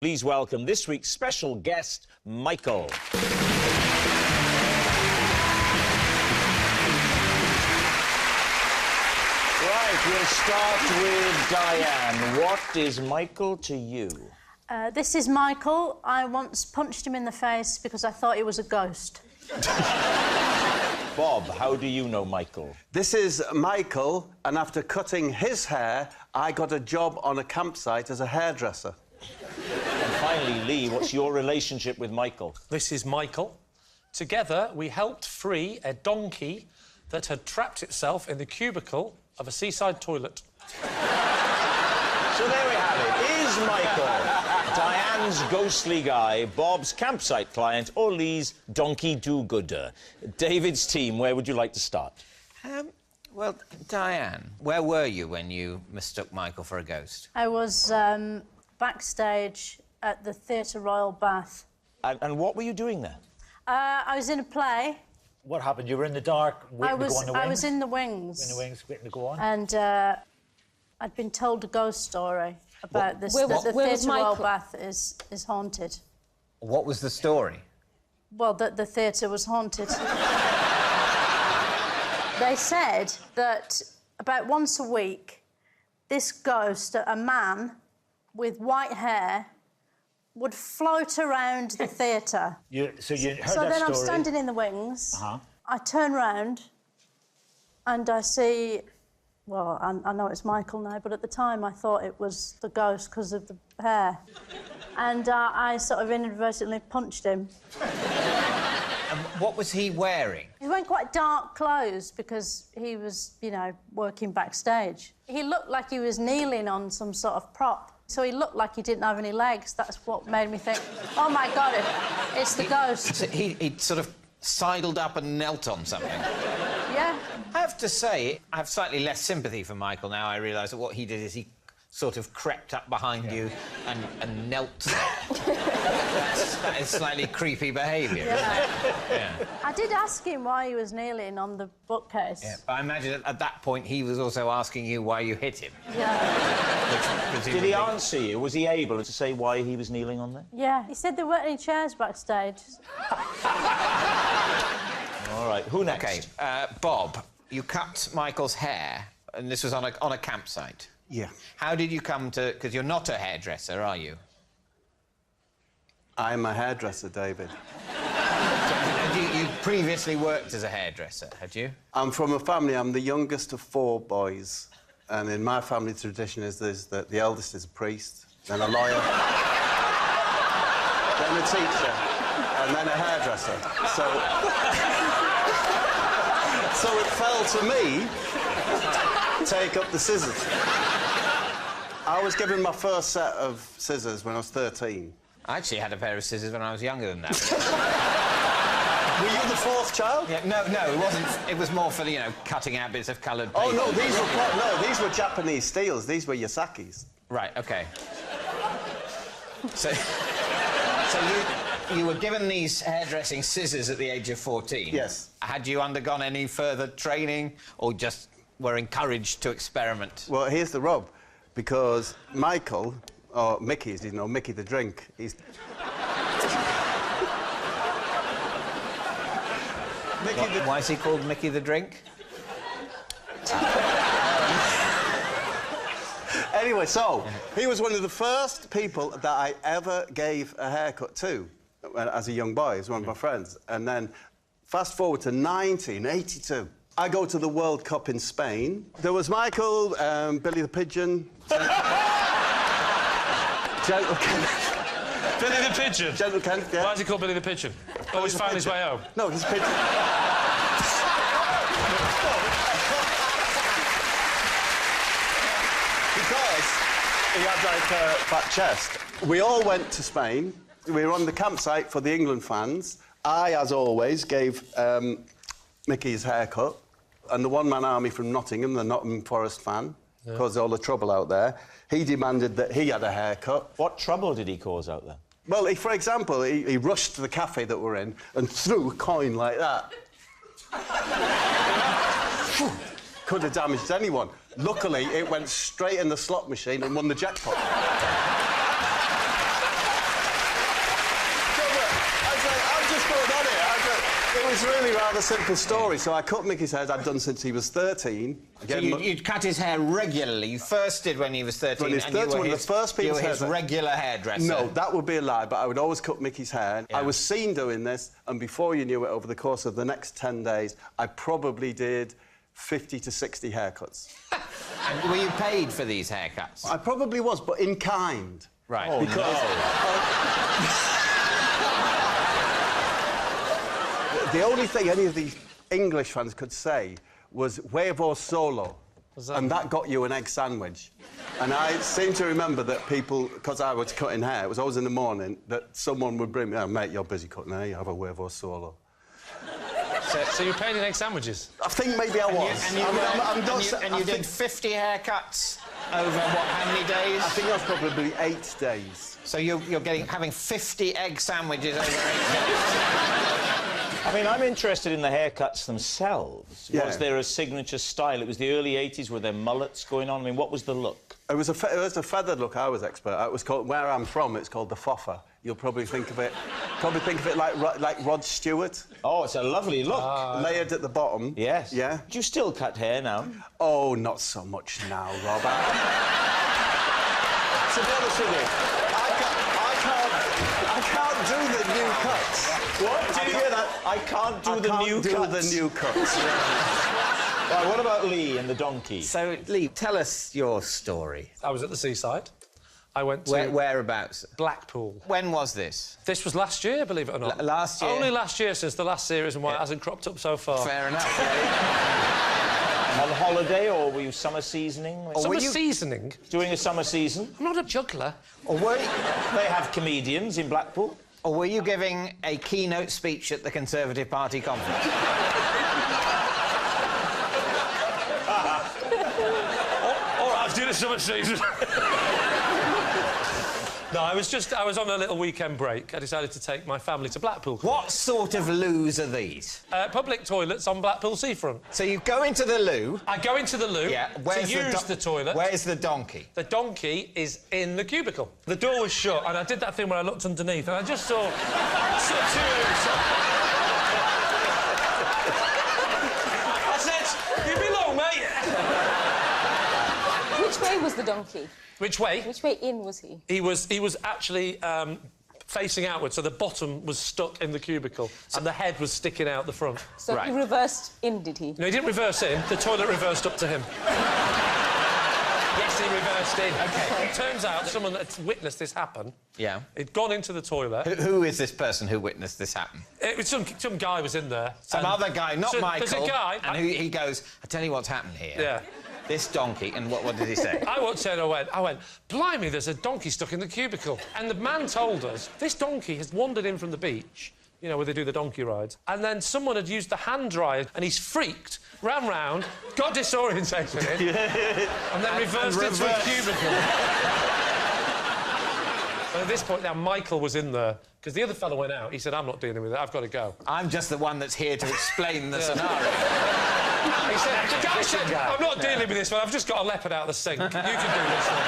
Please welcome this week's special guest, Michael. Right, we'll start with Diane. What is Michael to you? This is Michael. I once punched him in the face because I thought he was a ghost. Bob, how do you know Michael? This is Michael, and after cutting his hair, I got a job on a campsite as a hairdresser. And finally, Lee, what's your relationship with Michael? This is Michael. Together, we helped free a donkey that had trapped itself in the cubicle of a seaside toilet. So there we have it. Is Michael Diane's ghostly guy, Bob's campsite client, or Lee's donkey do-gooder? David's team, where would you like to start? Well, Diane, where were you when you mistook Michael for a ghost? I was backstage at the Theatre Royal Bath. And what were you doing there? I was in a play. What happened? You were in the dark, waiting to go on the wings? I was in the wings. In the wings, waiting to go on? And I'd been told a ghost story about this, where that the was Theatre Royal Michael? Bath is haunted. What was the story? Well, that the theatre was haunted. They said that about once a week, this ghost, a man with white hair, would float around the theatre. So you heard that So then story. I'm standing in the wings. Uh-huh. I turn round and I see... Well, I know it's Michael now, but at the time I thought it was the ghost because of the hair. And I sort of inadvertently punched him. And what was he wearing? He wearing quite dark clothes because he was, you know, working backstage. He looked like he was kneeling on some sort of prop. So he looked like he didn't have any legs. That's what made me think, oh, my God, it's the ghost. So he sort of sidled up and knelt on something. Yeah. I have to say, I have slightly less sympathy for Michael now. I realise that what he did is he sort of crept up behind you and knelt there. That is slightly creepy behaviour, isn't it? Yeah. I did ask him why he was kneeling on the bookcase. Yeah, but I imagine that at that point he was also asking you why you hit him. Yeah. Did he answer you? Was he able to say why he was kneeling on there? Yeah. He said there weren't any chairs backstage. All right, who next? OK, Bob, you cut Michael's hair, and this was on a campsite. Yeah. How did you come to... Because you're not a hairdresser, are you? I'm a hairdresser, David. You previously worked as a hairdresser, had you? I'm from a family, I'm the youngest of 4 boys. And in my family tradition is that the eldest is a priest, then a lawyer, then a teacher, and then a hairdresser. So it fell to me to take up the scissors. I was given my first set of scissors when I was 13. I actually had a pair of scissors when I was younger than that. Were you the 4th child? Yeah, no, it wasn't. It was more for, you know, cutting out bits of coloured paper. Oh, no, these were Japanese steels. These were Yasakis. Right, OK. So you were given these hairdressing scissors at the age of 14? Yes. Had you undergone any further training or just were encouraged to experiment? Well, here's the rub. Because Michael, or Mickey, as you know, Mickey the drink, he's... Why is he called Mickey the Drink? Anyway, so, he was one of the first people that I ever gave a haircut to as a young boy. He was one of my friends. And then, fast forward to 1982. I go to the World Cup in Spain. There was Michael, Billy the Pigeon... Gentle Kenneth. Billy the Pigeon? Gentle Kenneth, yeah. Why is he called Billy the Pigeon? Oh, he's found his way home. No, he's a pigeon. Because he had, like, a fat chest. We all went to Spain. We were on the campsite for the England fans. I, as always, gave Mickey his haircut. And the one-man army from Nottingham, the Nottingham Forest fan, caused all the trouble out there. He demanded that he had a haircut. What trouble did he cause out there? Well, for example, he rushed to the cafe that we're in and threw a coin like that. Could have damaged anyone. Luckily, it went straight in the slot machine and won the jackpot. It was really rather simple story. So I cut Mickey's hair, I'd done since he was 13. So you'd cut his hair regularly. You first did when he was 13. When he was 13, the first you people's were his hair. regular hairdresser. No, that would be a lie, but I would always cut Mickey's hair. Yeah. I was seen doing this, and before you knew it, over the course of the next 10 days, I probably did 50 to 60 haircuts. And were you paid for these haircuts? I probably was, but in kind. Right. Oh, Because the only thing any of the English fans could say was huevo solo, and that got you an egg sandwich. And I seem to remember that people, because I was cutting hair, it was always in the morning, that someone would bring me, "Oh, mate, you're busy cutting hair, you have a huevo solo." So you're paid in egg sandwiches? I think maybe I was. And you did 50 haircuts over, what, how many days? I think that was probably 8 days. So you're having 50 egg sandwiches over 8 days? I mean, I'm interested in the haircuts themselves. Yeah. Was there a signature style? It was the early 80s. Were there mullets going on? I mean, what was the look? It was a feathered look. I was expert. It was called, where I'm from, it's called the foffer. You'll probably think of it like Rod Stewart. Oh, it's a lovely look. Layered at the bottom. Yes. Yeah. Do you still cut hair now? Oh, not so much now, Robert. To be honest with you, I can't do the new cuts. What? Do you hear that? I can't do the new cuts. I can't do the new cuts. Right, what about Lee and the donkey? So, Lee, tell us your story. I was at the seaside. I went to... Whereabouts? Blackpool. When was this? This was last year, believe it or not. Last year? Only last year, since the last series, and why it hasn't cropped up so far. Fair enough. On holiday, or were you summer seasoning? Summer seasoning? Doing a summer season? I'm not a juggler. Or were They have comedians in Blackpool. Or were you giving a keynote speech at the Conservative Party conference? All right, I was doing a summer season. No, I was on a little weekend break. I decided to take my family to Blackpool. What sort of loos are these? Public toilets on Blackpool seafront. So you go into the loo... I go into the loo to use the toilet. Where's the donkey? The donkey is in the cubicle. The door was shut, and I did that thing where I looked underneath, and I just saw... I said, you belong, mate. Which way was the donkey? Which way? Which way in was he? He was actually facing outwards, so the bottom was stuck in the cubicle, and the head was sticking out the front. So he reversed in, did he? No, he didn't reverse in. The toilet reversed up to him. Yes, he reversed in. OK. It turns out someone that's witnessed this happen... Yeah. He'd gone into the toilet... Who is this person who witnessed this happen? It was some guy was in there. Some other guy, not Michael. There's a guy... And he goes, I tell you what's happened here. Yeah. This donkey, and what did he say? I walked in and I went, blimey, there's a donkey stuck in the cubicle. And the man told us, this donkey has wandered in from the beach, you know, where they do the donkey rides, and then someone had used the hand dryer, and he's freaked, ran round, got disorientated, and then reversed into a cubicle. And at this point now, Michael was in there, because the other fellow went out. He said, I'm not dealing with it, I've got to go. I'm just the one that's here to explain the scenario. He said, the guy said, I'm not dealing with this one, I've just got a leopard out of the sink. You can do this one.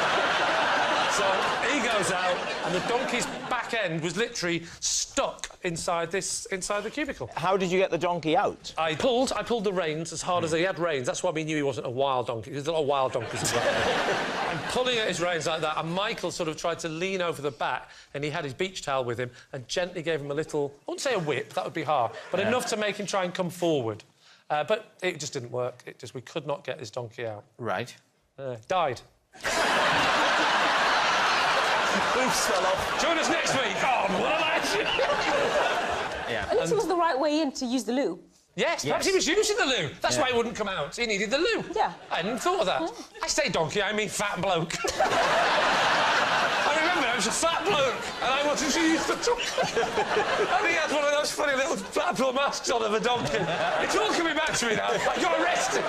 So he goes out, and the donkey's back end was literally stuck inside the cubicle. How did you get the donkey out? I pulled the reins as hard as he had reins. That's why we knew he wasn't a wild donkey. There's a lot of wild donkeys as well. I'm pulling at his reins like that, and Michael sort of tried to lean over the back, and he had his beach towel with him, and gently gave him a little, I wouldn't say a whip, that would be hard, but enough to make him try and come forward. But it just didn't work. We could not get this donkey out. Right. Died. Oops, fell off. Join us next week on What Action! Yeah. At least it was the right way in to use the loo. Yes, perhaps he was using the loo. That's why he wouldn't come out. He needed the loo. Yeah. I hadn't thought of that. I say donkey, I mean fat bloke. I remember I was a fat bloke, and I wanted to use the donkey. And he had one of those funny little Blackpool masks on of a donkey. It's all coming back to me now. I got arrested.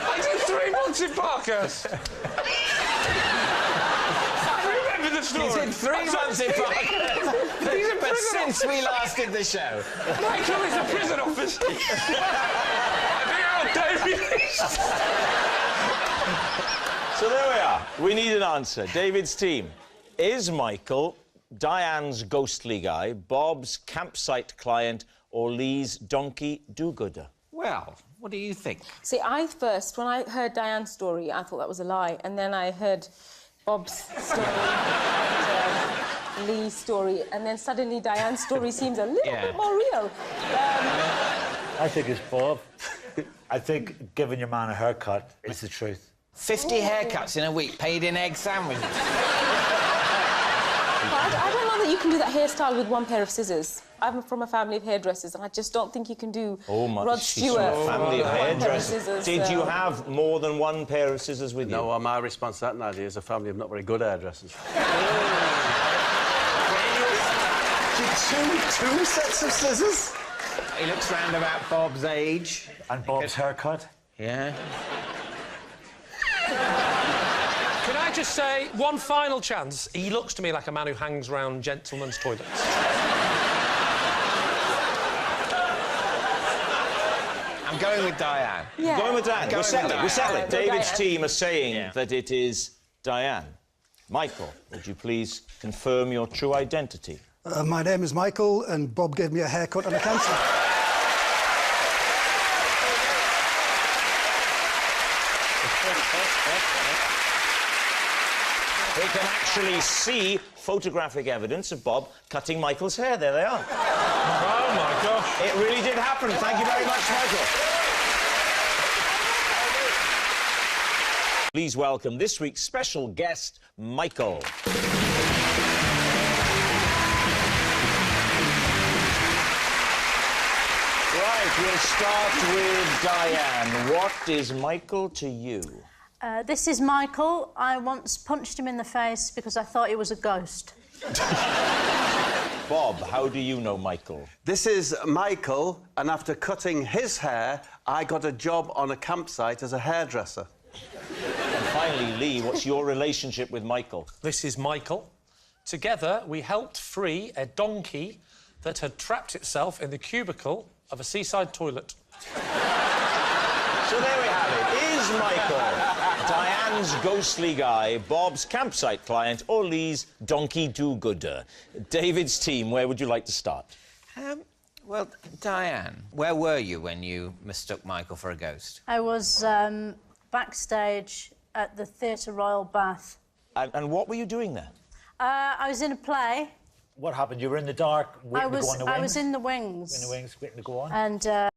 I did 3 months in Parkhurst. The story. He's in 3 months in Parkhurst. But since we last did the show... Michael is a prison officer. I think how David is. So there we are. We need an answer. David's team. Is Michael Diane's ghostly guy, Bob's campsite client, or Lee's donkey do-gooder? Well, what do you think? See, when I heard Diane's story, I thought that was a lie. And then I heard Bob's story and Lee's story. And then suddenly Diane's story seems a little bit more real. I think it's Bob. I think giving your man a haircut is the truth. 50 haircuts in a week, paid in egg sandwiches. I don't know that you can do that hairstyle with one pair of scissors. I'm from a family of hairdressers, and I just don't think you can do Rod Stewart. A family of hairdressers. Scissors, Did you have more than one pair of scissors with you? No, well, my response to that, Nadia, is a family of not very good hairdressers. two sets of scissors? He looks round about Bob's age. And Bob's haircut? Yeah. Can I just say, one final chance? He looks to me like a man who hangs round gentlemen's toilets. I'm going with Diane. Yeah. Going with Diane. We're settling. David's team are saying that it is Diane. Michael, would you please confirm your true identity? My name is Michael, and Bob gave me a haircut and a cancel. We can actually see photographic evidence of Bob cutting Michael's hair. There they are. Oh, my gosh. It really did happen. Thank you very much, Michael. Please welcome this week's special guest, Michael. Right, we'll start with Diane. What is Michael to you? This is Michael. I once punched him in the face because I thought he was a ghost. Bob, how do you know Michael? This is Michael, and after cutting his hair, I got a job on a campsite as a hairdresser. And finally, Lee, what's your relationship with Michael? This is Michael. Together, we helped free a donkey that had trapped itself in the cubicle of a seaside toilet. So there we have it. Is Michael Diane's ghostly guy, Bob's campsite client, or Lee's donkey do-gooder? David's team, where would you like to start? Well, Diane, where were you when you mistook Michael for a ghost? I was backstage at the Theatre Royal Bath. And what were you doing there? I was in a play. What happened? You were in the dark, waiting to go on the wings? I was in the wings. In the wings, waiting to go on? And